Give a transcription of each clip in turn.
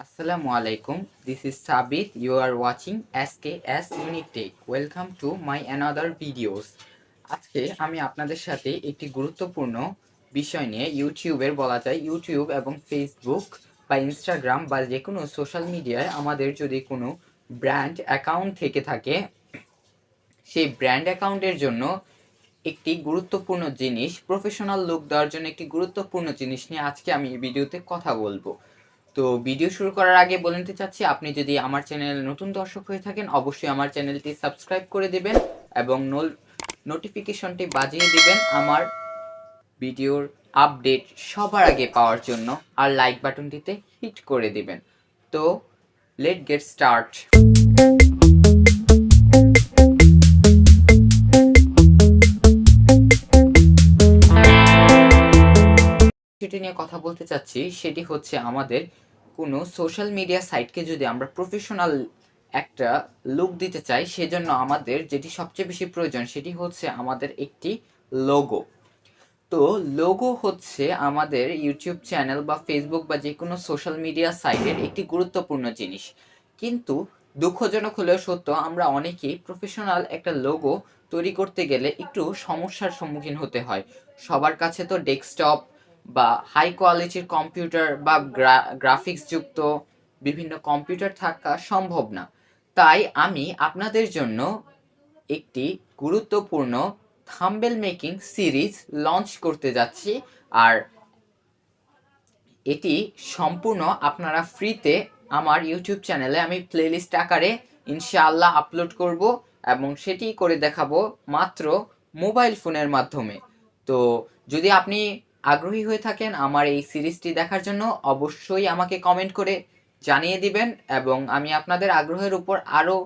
Assalamu alaikum. This is Sabit. You are watching SKS Unique Tech. Welcome to my another videos. আজকে আমি আপনাদের সাথে একটি গুরুত্বপূর্ণ বিষয় নিয়ে ইউটিউবের বলা যায় ইউটিউব এবং ফেসবুক বা ইনস্টাগ্রাম বা যে কোনো সোশ্যাল মিডিয়ায় আমাদের যদি কোনো ব্র্যান্ড অ্যাকাউন্ট থেকে থাকে সেই ব্র্যান্ড অ্যাকাউন্টের জন্য একটি গুরুত্বপূর্ণ জিনিস প্রফেশনাল লুক দেওয়ার জন্য একটি গুরুত্বপূর্ণ জিনিস নিয়ে আজকে আমি এই ভিডিওতে কথা বলবো। তো ভিডিও শুরু করার আগে বলে নিতে চাচ্ছি, আপনি যদি আমার চ্যানেলে নতুন দর্শক হয়ে থাকেন অবশ্যই আমার চ্যানেলটি সাবস্ক্রাইব করে দিবেন এবং নোটিফিকেশনটি বাজিয়ে দিবেন আমার ভিডিওর আপডেট সবার আগে পাওয়ার জন্য, আর লাইক বাটনটিতে হিট করে দিবেন। তো লেট গেট স্টার্ট। যেটি নিয়ে কথা বলতে চাচ্ছি সেটি হচ্ছে আমাদের কোনো সোশ্যাল মিডিয়া সাইটকে যদি আমরা প্রফেশনাল একটা লুক দিতে চাই সেজন্য আমাদের যেটি সবচেয়ে বেশি প্রয়োজন সেটি হচ্ছে আমাদের একটি লোগো। তো লোগো হচ্ছে আমাদের ইউটিউব চ্যানেল বা ফেসবুক বা যে কোনো সোশ্যাল মিডিয়া সাইটের একটি গুরুত্বপূর্ণ জিনিস, কিন্তু দুঃখজনক হলেও সত্য আমরা অনেকেই প্রফেশনাল একটা লোগো তৈরি করতে গেলে একটু সমস্যার সম্মুখীন হতে হয়। সবার কাছে তো ডেস্কটপ বা হাই কোয়ালিটির কম্পিউটার বা গ্রাফিক্স যুক্ত বিভিন্ন কম্পিউটার থাকা সম্ভব না। তাই আমি আপনাদের জন্য একটি গুরুত্বপূর্ণ থাম্বনেল মেকিং সিরিজ লঞ্চ করতে যাচ্ছি, আর এটি সম্পূর্ণ আপনারা ফ্রিতে আমার ইউটিউব চ্যানেলে আমি প্লেলিস্ট আকারে ইনশাআল্লাহ আপলোড করব এবং সেটি করে দেখাবো মাত্র মোবাইল ফোনের মাধ্যমে। তো যদি আপনি আগ্রহী হয়ে থাকেন আমার এই সিরিজটি দেখার জন্য অবশ্যই আমাকে কমেন্ট করে জানিয়ে দিবেন এবং আমি আপনাদের আগ্রহের উপর আরও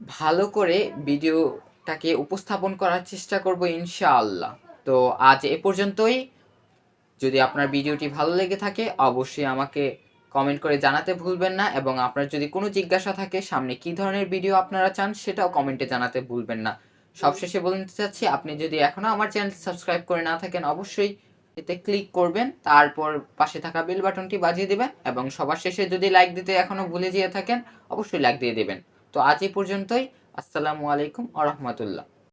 ভালো করে ভিডিওটাকে উপস্থাপন করার চেষ্টা করব ইনশাআল্লাহ। তো আজ এ পর্যন্তই। যদি আপনার ভিডিওটি ভালো লেগে থাকে অবশ্যই আমাকে কমেন্ট করে জানাতে ভুলবেন না, এবং আপনার যদি কোনো জিজ্ঞাসা থাকে সামনে কী ধরনের ভিডিও আপনারা চান সেটাও কমেন্টে জানাতে ভুলবেন না। সবশেষে বলতে চাচ্ছি, আপনি যদি এখনও আমার চ্যানেল সাবস্ক্রাইব করে না থাকেন অবশ্যই এতে ক্লিক করবেন, তারপর পাশে থাকা বেল বাটনটি বাজিয়ে দেবেন এবং সবার শেষে যদি লাইক দিতে এখনও ভুলে যেয়ে থাকেন অবশ্যই লাইক দিয়ে দেবেন। তো আজ এই পর্যন্তই। আসসালামু আলাইকুম ওয়া রাহমাতুল্লাহ।